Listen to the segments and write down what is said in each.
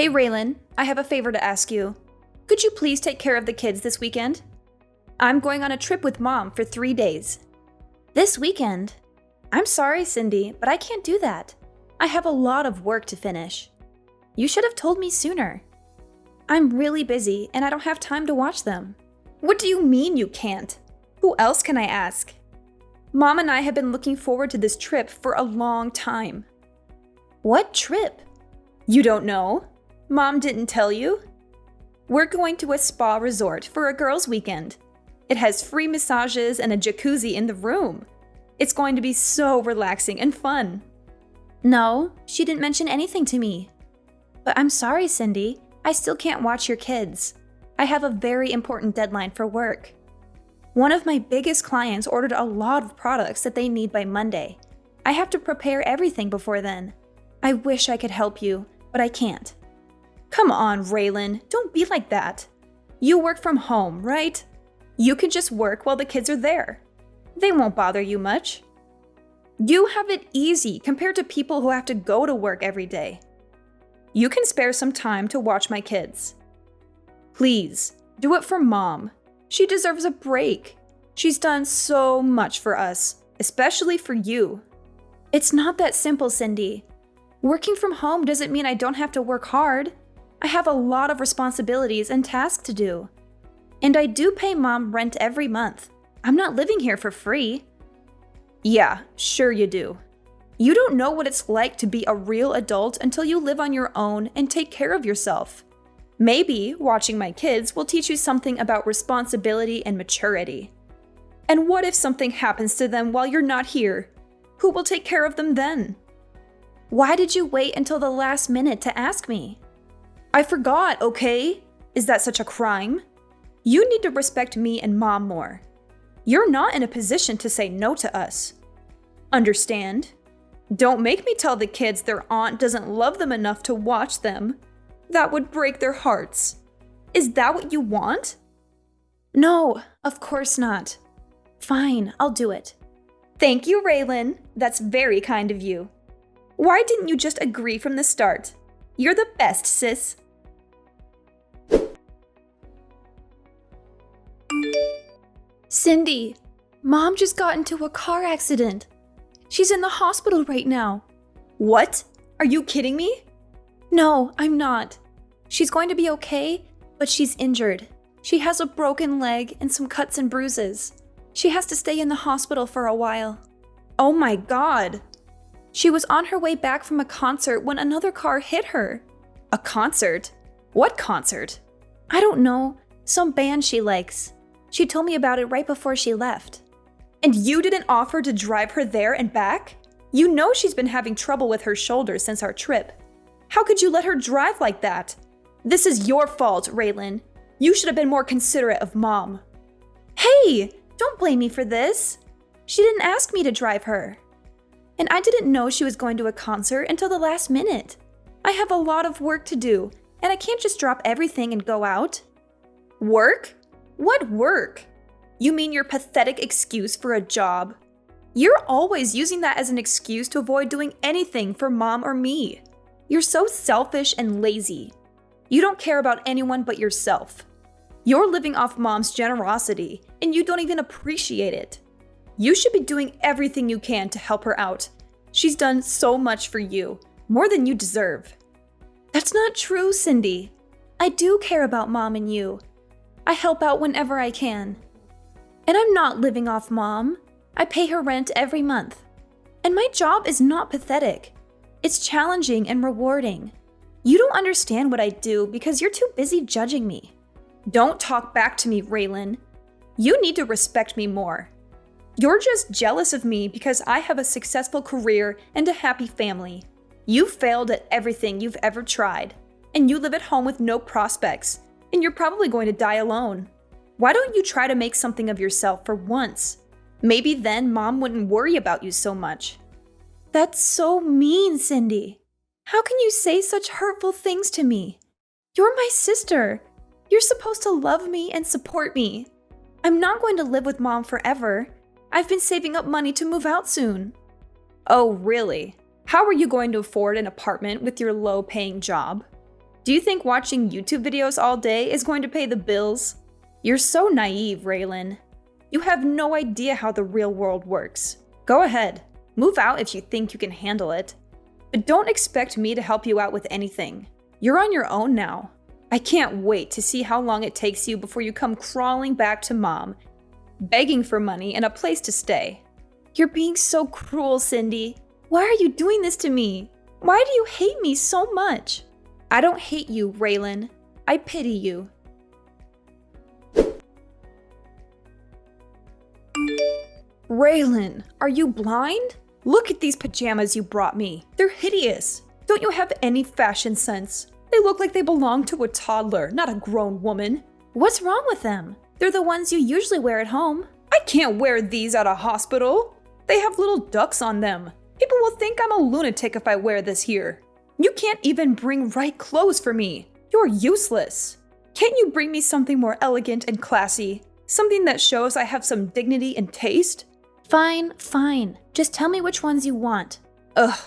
Hey Raelynn, I have a favor to ask you. Could you please take care of the kids this weekend? I'm going on a trip with Mom for 3 days. This weekend? I'm sorry, Cindy, but I can't do that. I have a lot of work to finish. You should have told me sooner. I'm really busy and I don't have time to watch them. What do you mean you can't? Who else can I ask? Mom and I have been looking forward to this trip for a long time. What trip? You don't know? Mom didn't tell you? We're going to a spa resort for a girls' weekend. It has free massages and a jacuzzi in the room. It's going to be so relaxing and fun. No, she didn't mention anything to me. But I'm sorry, Cindy. I still can't watch your kids. I have a very important deadline for work. One of my biggest clients ordered a lot of products that they need by Monday. I have to prepare everything before then. I wish I could help you, but I can't. Come on, Raelynn, don't be like that. You work from home, right? You can just work while the kids are there. They won't bother you much. You have it easy compared to people who have to go to work every day. You can spare some time to watch my kids. Please, do it for Mom. She deserves a break. She's done so much for us, especially for you. It's not that simple, Cindy. Working from home doesn't mean I don't have to work hard. I have a lot of responsibilities and tasks to do. And I do pay Mom rent every month. I'm not living here for free. Yeah, sure you do. You don't know what it's like to be a real adult until you live on your own and take care of yourself. Maybe watching my kids will teach you something about responsibility and maturity. And what if something happens to them while you're not here? Who will take care of them then? Why did you wait until the last minute to ask me? I forgot, okay? Is that such a crime? You need to respect me and Mom more. You're not in a position to say no to us. Understand? Don't make me tell the kids their aunt doesn't love them enough to watch them. That would break their hearts. Is that what you want? No, of course not. Fine, I'll do it. Thank you, Raelynn. That's very kind of you. Why didn't you just agree from the start? You're the best, sis. Cindy, Mom just got into a car accident. She's in the hospital right now. What? Are you kidding me? No, I'm not. She's going to be okay, but she's injured. She has a broken leg and some cuts and bruises. She has to stay in the hospital for a while. Oh my God. She was on her way back from a concert when another car hit her. A concert? What concert? I don't know. Some band she likes. She told me about it right before she left. And you didn't offer to drive her there and back? You know she's been having trouble with her shoulder since our trip. How could you let her drive like that? This is your fault, Raelynn. You should have been more considerate of Mom. Hey, don't blame me for this. She didn't ask me to drive her. And I didn't know she was going to a concert until the last minute. I have a lot of work to do, and I can't just drop everything and go out. Work? What work? You mean your pathetic excuse for a job? You're always using that as an excuse to avoid doing anything for Mom or me. You're so selfish and lazy. You don't care about anyone but yourself. You're living off Mom's generosity, and you don't even appreciate it. You should be doing everything you can to help her out. She's done so much for you, more than you deserve. That's not true, Cindy. I do care about Mom and you. I help out whenever I can. And I'm not living off Mom. I pay her rent every month. And my job is not pathetic. It's challenging and rewarding. You don't understand what I do because you're too busy judging me. Don't talk back to me, Raelynn. You need to respect me more. You're just jealous of me because I have a successful career and a happy family. You failed at everything you've ever tried, and you live at home with no prospects, and you're probably going to die alone. Why don't you try to make something of yourself for once? Maybe then Mom wouldn't worry about you so much. That's so mean, Cindy. How can you say such hurtful things to me? You're my sister. You're supposed to love me and support me. I'm not going to live with Mom forever. I've been saving up money to move out soon. Oh, really? How are you going to afford an apartment with your low-paying job? Do you think watching YouTube videos all day is going to pay the bills? You're so naive, Raelynn. You have no idea how the real world works. Go ahead, move out if you think you can handle it. But don't expect me to help you out with anything. You're on your own now. I can't wait to see how long it takes you before you come crawling back to Mom, begging for money and a place to stay. You're being so cruel, Cindy. Why are you doing this to me? Why do you hate me so much? I don't hate you, Raelynn. I pity you. Raelynn, are you blind? Look at these pajamas you brought me. They're hideous. Don't you have any fashion sense? They look like they belong to a toddler, not a grown woman. What's wrong with them? They're the ones you usually wear at home. I can't wear these at a hospital. They have little ducks on them. People will think I'm a lunatic if I wear this here. You can't even bring right clothes for me. You're useless. Can't you bring me something more elegant and classy? Something that shows I have some dignity and taste? Fine. Just tell me which ones you want. Ugh.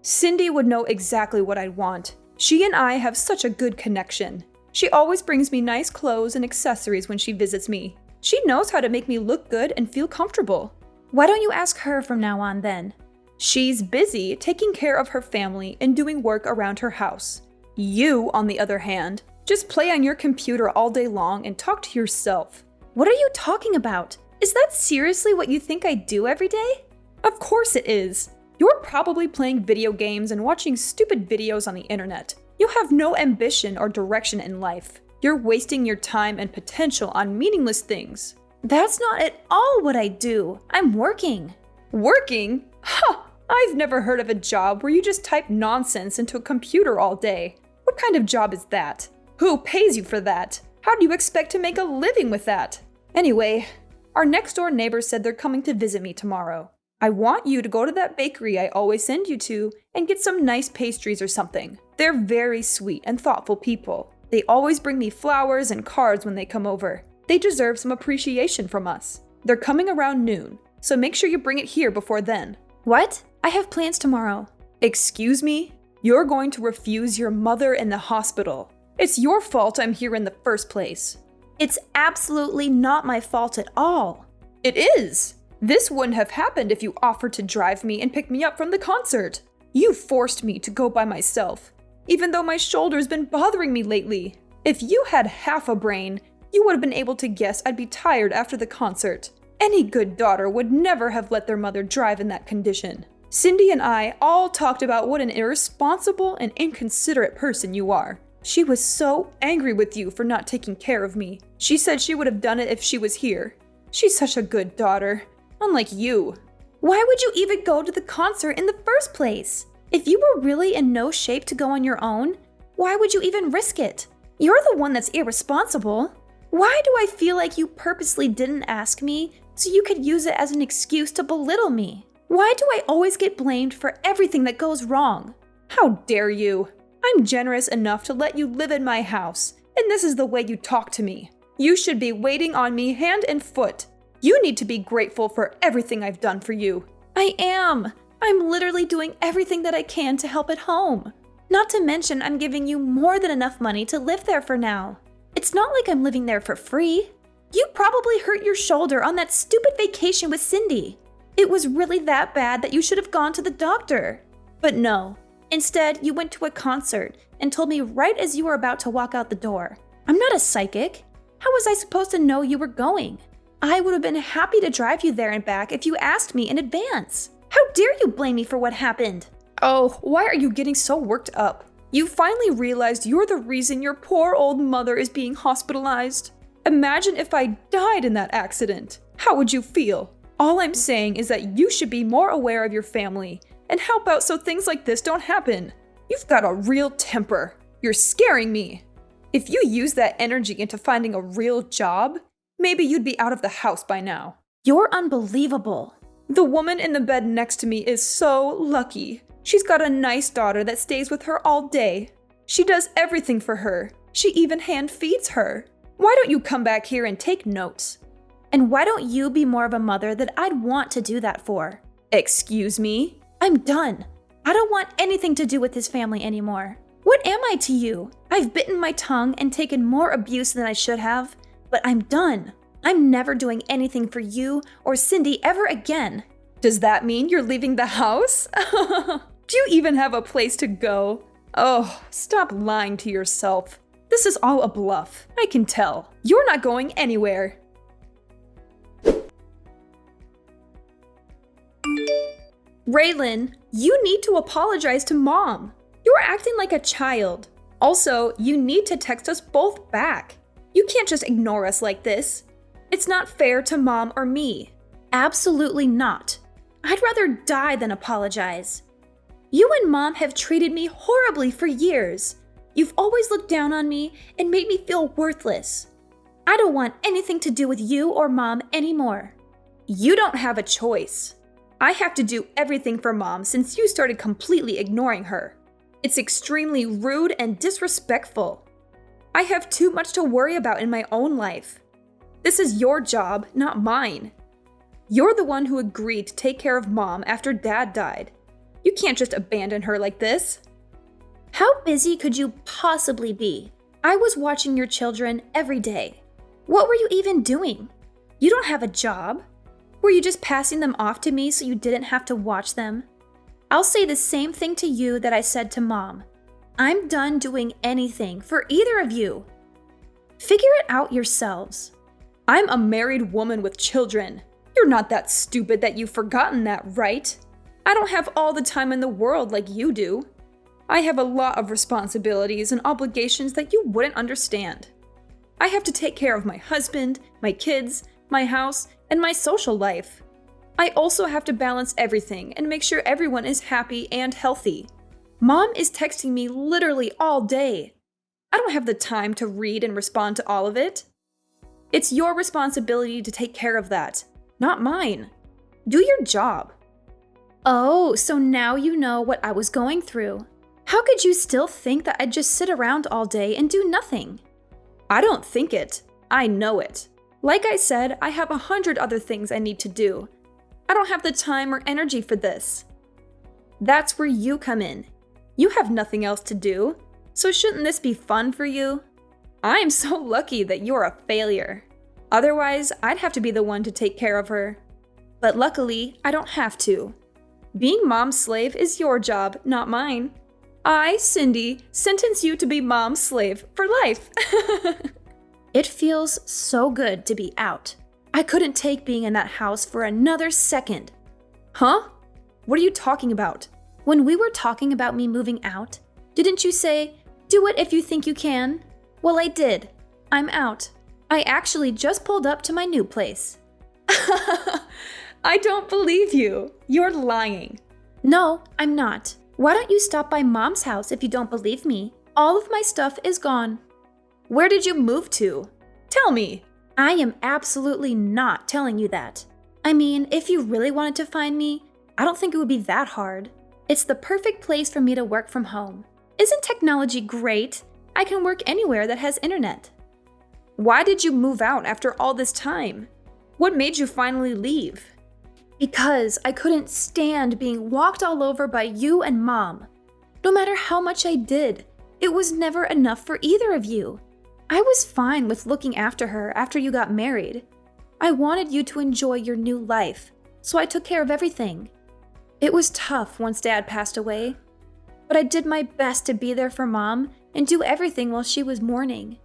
Cindy would know exactly what I'd want. She and I have such a good connection. She always brings me nice clothes and accessories when she visits me. She knows how to make me look good and feel comfortable. Why don't you ask her from now on then? She's busy taking care of her family and doing work around her house. You, on the other hand, just play on your computer all day long and talk to yourself. What are you talking about? Is that seriously what you think I do every day? Of course it is. You're probably playing video games and watching stupid videos on the internet. You have no ambition or direction in life. You're wasting your time and potential on meaningless things. That's not at all what I do. I'm working. Working? Ha! I've never heard of a job where you just type nonsense into a computer all day. What kind of job is that? Who pays you for that? How do you expect to make a living with that? Anyway, our next door neighbor said they're coming to visit me tomorrow. I want you to go to that bakery I always send you to and get some nice pastries or something. They're very sweet and thoughtful people. They always bring me flowers and cards when they come over. They deserve some appreciation from us. They're coming around noon, so make sure you bring it here before then. What? I have plans tomorrow. Excuse me? You're going to refuse your mother in the hospital. It's your fault I'm here in the first place. It's absolutely not my fault at all. It is. This wouldn't have happened if you offered to drive me and pick me up from the concert. You forced me to go by myself, even though my shoulder's been bothering me lately. If you had half a brain, you would have been able to guess I'd be tired after the concert. Any good daughter would never have let their mother drive in that condition. Cindy and I all talked about what an irresponsible and inconsiderate person you are. She was so angry with you for not taking care of me. She said she would have done it if she was here. She's such a good daughter, unlike you. Why would you even go to the concert in the first place? If you were really in no shape to go on your own, why would you even risk it? You're the one that's irresponsible. Why do I feel like you purposely didn't ask me so you could use it as an excuse to belittle me? Why do I always get blamed for everything that goes wrong? How dare you? I'm generous enough to let you live in my house, and this is the way you talk to me. You should be waiting on me hand and foot. You need to be grateful for everything I've done for you. I am. I'm literally doing everything that I can to help at home. Not to mention I'm giving you more than enough money to live there for now. It's not like I'm living there for free. You probably hurt your shoulder on that stupid vacation with Cindy. It was really that bad that you should have gone to the doctor. But no. Instead, you went to a concert and told me right as you were about to walk out the door. I'm not a psychic. How was I supposed to know you were going? I would have been happy to drive you there and back if you asked me in advance. How dare you blame me for what happened? Oh, why are you getting so worked up? You finally realized you're the reason your poor old mother is being hospitalized. Imagine if I died in that accident. How would you feel? All I'm saying is that you should be more aware of your family and help out so things like this don't happen. You've got a real temper. You're scaring me. If you use that energy into finding a real job, maybe you'd be out of the house by now. You're unbelievable. The woman in the bed next to me is so lucky. She's got a nice daughter that stays with her all day. She does everything for her. She even hand feeds her. Why don't you come back here and take notes? And why don't you be more of a mother that I'd want to do that for? Excuse me? I'm done. I don't want anything to do with this family anymore. What am I to you? I've bitten my tongue and taken more abuse than I should have, but I'm done. I'm never doing anything for you or Cindy ever again. Does that mean you're leaving the house? Do you even have a place to go? Oh, stop lying to yourself. This is all a bluff. I can tell. You're not going anywhere. Raelynn, you need to apologize to Mom. You're acting like a child. Also, you need to text us both back. You can't just ignore us like this. It's not fair to Mom or me. Absolutely not. I'd rather die than apologize. You and Mom have treated me horribly for years. You've always looked down on me and made me feel worthless. I don't want anything to do with you or Mom anymore. You don't have a choice. I have to do everything for Mom since you started completely ignoring her. It's extremely rude and disrespectful. I have too much to worry about in my own life. This is your job, not mine. You're the one who agreed to take care of Mom after Dad died. You can't just abandon her like this. How busy could you possibly be? I was watching your children every day. What were you even doing? You don't have a job. Were you just passing them off to me so you didn't have to watch them? I'll say the same thing to you that I said to Mom. I'm done doing anything for either of you. Figure it out yourselves. I'm a married woman with children. You're not that stupid that you've forgotten that, right? I don't have all the time in the world like you do. I have a lot of responsibilities and obligations that you wouldn't understand. I have to take care of my husband, my kids, my house, and my social life. I also have to balance everything and make sure everyone is happy and healthy. Mom is texting me literally all day. I don't have the time to read and respond to all of it. It's your responsibility to take care of that, not mine. Do your job. Oh, so now you know what I was going through. How could you still think that I'd just sit around all day and do nothing? I don't think it. I know it. Like I said, I have 100 other things I need to do. I don't have the time or energy for this. That's where you come in. You have nothing else to do, so shouldn't this be fun for you? I am so lucky that you're a failure. Otherwise, I'd have to be the one to take care of her. But luckily, I don't have to. Being Mom's slave is your job, not mine. I, Cindy, sentence you to be Mom's slave for life. It feels so good to be out. I couldn't take being in that house for another second. Huh? What are you talking about? When we were talking about me moving out, didn't you say, do it if you think you can? Well, I did. I'm out. I actually just pulled up to my new place. I don't believe you. You're lying. No, I'm not. Why don't you stop by Mom's house if you don't believe me? All of my stuff is gone. Where did you move to? Tell me. I am absolutely not telling you that. I mean, if you really wanted to find me, I don't think it would be that hard. It's the perfect place for me to work from home. Isn't technology great? I can work anywhere that has internet. Why did you move out after all this time? What made you finally leave? Because I couldn't stand being walked all over by you and Mom. No matter how much I did, it was never enough for either of you. I was fine with looking after her after you got married. I wanted you to enjoy your new life, so I took care of everything. It was tough once Dad passed away, but I did my best to be there for Mom and do everything while she was mourning.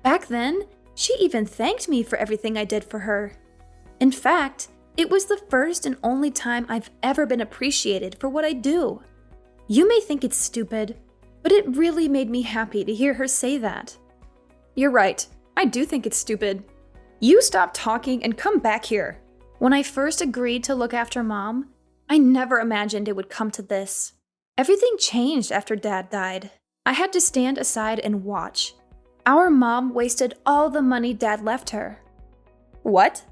Back then, she even thanked me for everything I did for her. In fact, it was the first and only time I've ever been appreciated for what I do. You may think it's stupid, but it really made me happy to hear her say that. You're right. I do think it's stupid. You stop talking and come back here. When I first agreed to look after Mom, I never imagined it would come to this. Everything changed after Dad died. I had to stand aside and watch. Our mom wasted all the money Dad left her. What?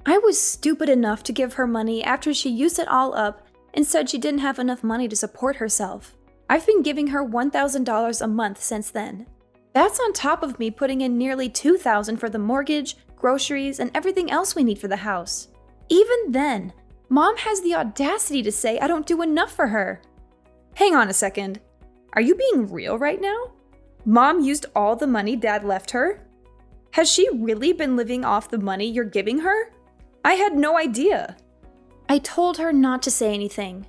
I was stupid enough to give her money after she used it all up and said she didn't have enough money to support herself. I've been giving her $1,000 a month since then. That's on top of me putting in nearly $2,000 for the mortgage, groceries, and everything else we need for the house. Even then, Mom has the audacity to say I don't do enough for her. Hang on a second. Are you being real right now? Mom used all the money Dad left her? Has she really been living off the money you're giving her? I had no idea. I told her not to say anything.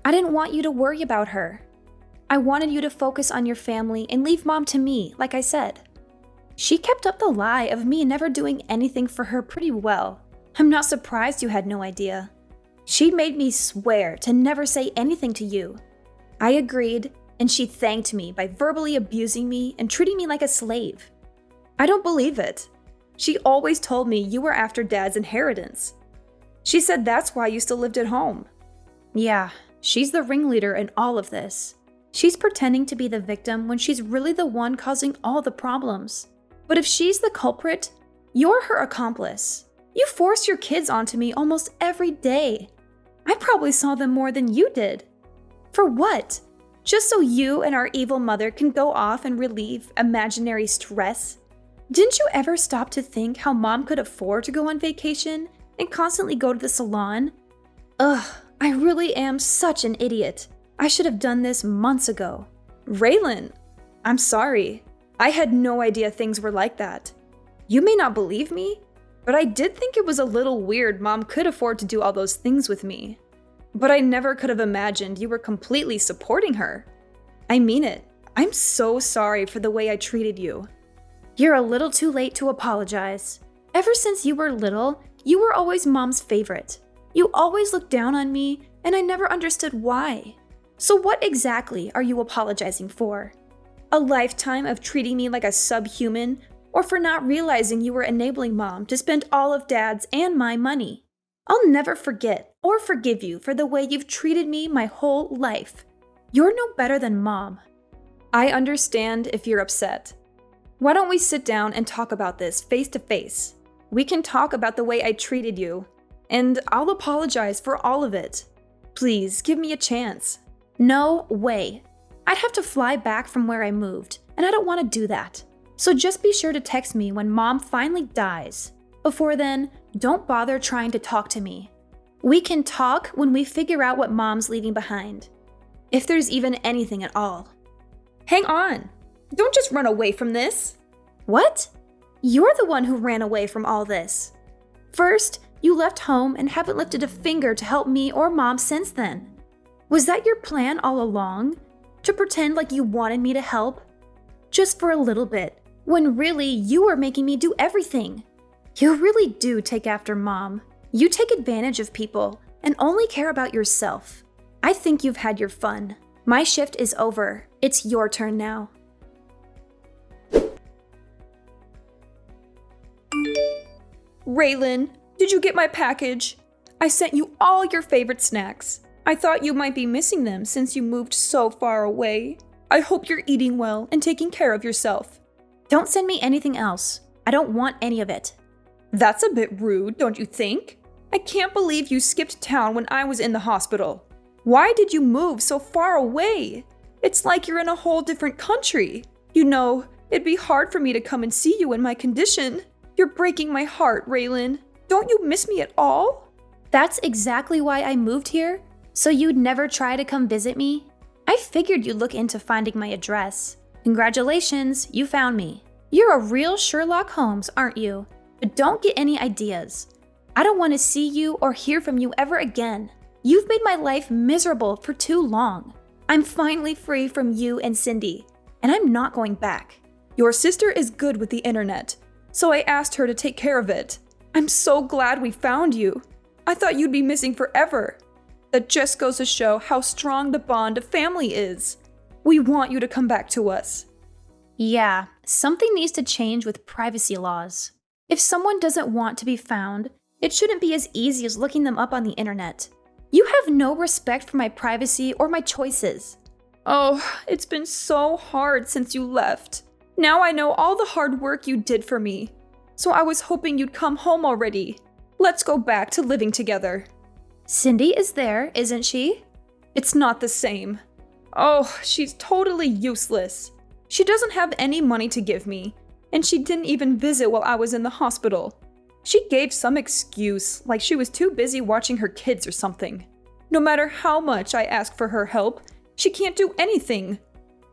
I didn't want you to worry about her. I wanted you to focus on your family and leave Mom to me, like I said. She kept up the lie of me never doing anything for her pretty well. I'm not surprised you had no idea. She made me swear to never say anything to you. I agreed, and she thanked me by verbally abusing me and treating me like a slave. I don't believe it. She always told me you were after Dad's inheritance. She said that's why you still lived at home. Yeah, she's the ringleader in all of this. She's pretending to be the victim when she's really the one causing all the problems. But if she's the culprit, you're her accomplice. You force your kids onto me almost every day. I probably saw them more than you did. For what? Just so you and our evil mother can go off and relieve imaginary stress? Didn't you ever stop to think how Mom could afford to go on vacation and constantly go to the salon? Ugh, I really am such an idiot. I should have done this months ago. Raelynn, I'm sorry. I had no idea things were like that. You may not believe me, but I did think it was a little weird Mom could afford to do all those things with me. But I never could have imagined you were completely supporting her. I mean it. I'm so sorry for the way I treated you. You're a little too late to apologize. Ever since you were little, you were always Mom's favorite. You always looked down on me, and I never understood why. So what exactly are you apologizing for? A lifetime of treating me like a subhuman, or for not realizing you were enabling Mom to spend all of Dad's and my money? I'll never forget or forgive you for the way you've treated me my whole life. You're no better than Mom. I understand if you're upset. Why don't we sit down and talk about this face to face? We can talk about the way I treated you, and I'll apologize for all of it. Please, give me a chance. No way. I'd have to fly back from where I moved, and I don't want to do that. So just be sure to text me when Mom finally dies. Before then, don't bother trying to talk to me. We can talk when we figure out what Mom's leaving behind. If there's even anything at all. Hang on. Don't just run away from this. What? You're the one who ran away from all this. First, you left home and haven't lifted a finger to help me or Mom since then. Was that your plan all along? To pretend like you wanted me to help? Just for a little bit, when really you were making me do everything. You really do take after Mom. You take advantage of people and only care about yourself. I think you've had your fun. My shift is over. It's your turn now. Raelynn, did you get my package? I sent you all your favorite snacks. I thought you might be missing them since you moved so far away. I hope you're eating well and taking care of yourself. Don't send me anything else. I don't want any of it. That's a bit rude, don't you think? I can't believe you skipped town when I was in the hospital. Why did you move so far away? It's like you're in a whole different country. You know, it'd be hard for me to come and see you in my condition. You're breaking my heart, Raelynn. Don't you miss me at all? That's exactly why I moved here, so you'd never try to come visit me. I figured you'd look into finding my address. Congratulations, you found me. You're a real Sherlock Holmes, aren't you? But don't get any ideas. I don't want to see you or hear from you ever again. You've made my life miserable for too long. I'm finally free from you and Cindy, and I'm not going back. Your sister is good with the internet, so I asked her to take care of it. I'm so glad we found you. I thought you'd be missing forever. That just goes to show how strong the bond of family is. We want you to come back to us. Yeah, something needs to change with privacy laws. If someone doesn't want to be found, it shouldn't be as easy as looking them up on the internet. You have no respect for my privacy or my choices. Oh, it's been so hard since you left. Now I know all the hard work you did for me. So I was hoping you'd come home already. Let's go back to living together. Cindy is there, isn't she? It's not the same. Oh, she's totally useless. She doesn't have any money to give me, and she didn't even visit while I was in the hospital. She gave some excuse, like she was too busy watching her kids or something. No matter how much I ask for her help, she can't do anything.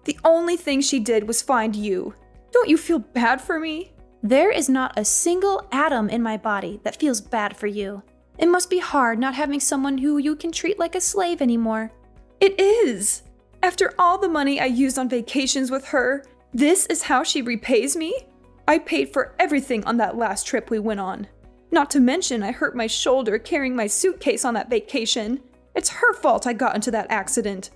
The only thing she did was find you. Don't you feel bad for me? There is not a single atom in my body that feels bad for you. It must be hard not having someone who you can treat like a slave anymore. It is! After all the money I used on vacations with her, this is how she repays me? I paid for everything on that last trip we went on. Not to mention I hurt my shoulder carrying my suitcase on that vacation. It's her fault I got into that accident.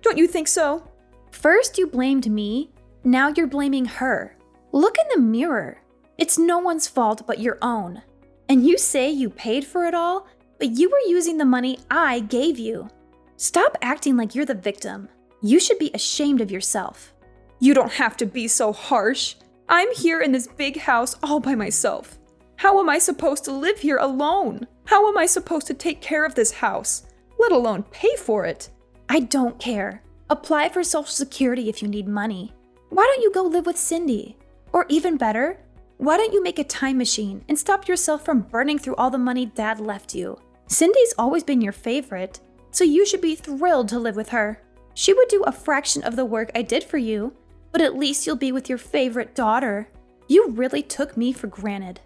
Don't you think so? First you blamed me, now you're blaming her. Look in the mirror. It's no one's fault but your own. And you say you paid for it all, but you were using the money I gave you. Stop acting like you're the victim. You should be ashamed of yourself. You don't have to be so harsh. I'm here in this big house all by myself. How am I supposed to live here alone? How am I supposed to take care of this house, let alone pay for it? I don't care. Apply for Social Security if you need money. Why don't you go live with Cindy? Or even better, why don't you make a time machine and stop yourself from burning through all the money Dad left you? Cindy's always been your favorite, so you should be thrilled to live with her. She would do a fraction of the work I did for you, but at least you'll be with your favorite daughter. You really took me for granted.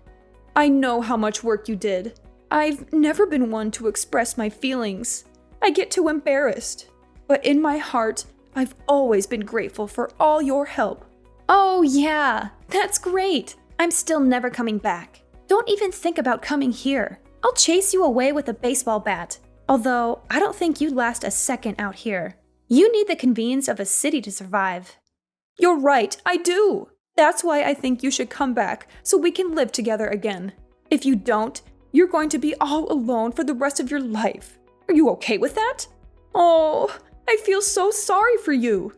I know how much work you did. I've never been one to express my feelings. I get too embarrassed. But in my heart, I've always been grateful for all your help. Oh yeah, that's great. I'm still never coming back. Don't even think about coming here. I'll chase you away with a baseball bat. Although, I don't think you'd last a second out here. You need the convenience of a city to survive. You're right, I do. That's why I think you should come back so we can live together again. If you don't, you're going to be all alone for the rest of your life. Are you okay with that? Oh, I feel so sorry for you.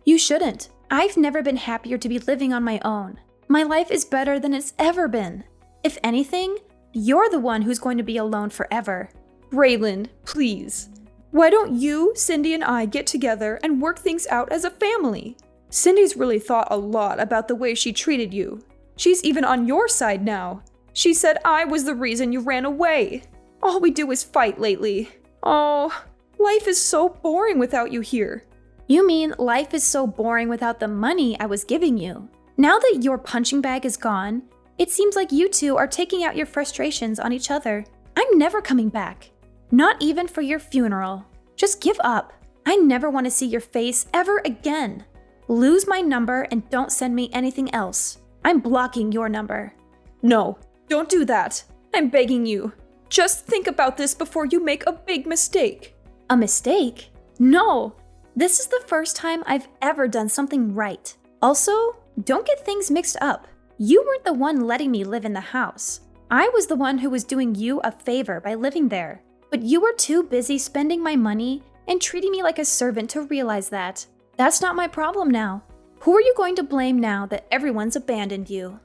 You shouldn't. I've never been happier to be living on my own. My life is better than it's ever been. If anything, you're the one who's going to be alone forever. Raelynn, please. Why don't you, Cindy, and I get together and work things out as a family? Cindy's really thought a lot about the way she treated you. She's even on your side now. She said I was the reason you ran away. All we do is fight lately. Oh, life is so boring without you here. You mean life is so boring without the money I was giving you? Now that your punching bag is gone, it seems like you two are taking out your frustrations on each other. I'm never coming back. Not even for your funeral. Just give up. I never want to see your face ever again. Lose my number and don't send me anything else. I'm blocking your number. No, don't do that. I'm begging you. Just think about this before you make a big mistake. A mistake? No. This is the first time I've ever done something right. Also, don't get things mixed up. You weren't the one letting me live in the house. I was the one who was doing you a favor by living there. But you were too busy spending my money and treating me like a servant to realize that. That's not my problem now. Who are you going to blame now that everyone's abandoned you?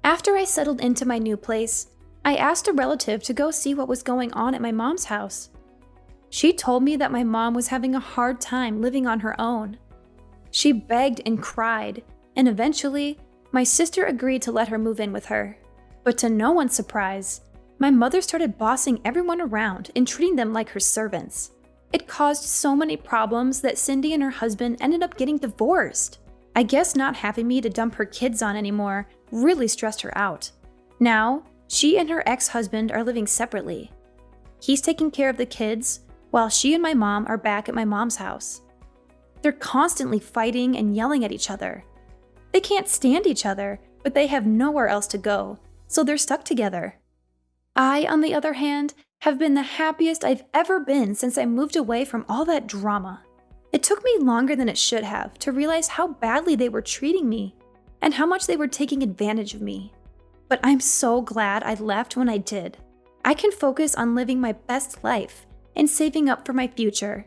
After I settled into my new place, I asked a relative to go see what was going on at my mom's house. She told me that my mom was having a hard time living on her own. She begged and cried, and eventually, my sister agreed to let her move in with her. But to no one's surprise, my mother started bossing everyone around and treating them like her servants. It caused so many problems that Cindy and her husband ended up getting divorced. I guess not having me to dump her kids on anymore really stressed her out. Now, she and her ex-husband are living separately. He's taking care of the kids, while she and my mom are back at my mom's house. They're constantly fighting and yelling at each other. They can't stand each other, but they have nowhere else to go, so they're stuck together. I, on the other hand, have been the happiest I've ever been since I moved away from all that drama. It took me longer than it should have to realize how badly they were treating me and how much they were taking advantage of me. But I'm so glad I left when I did. I can focus on living my best life and saving up for my future.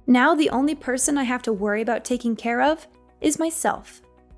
Now the only person I have to worry about taking care of is myself.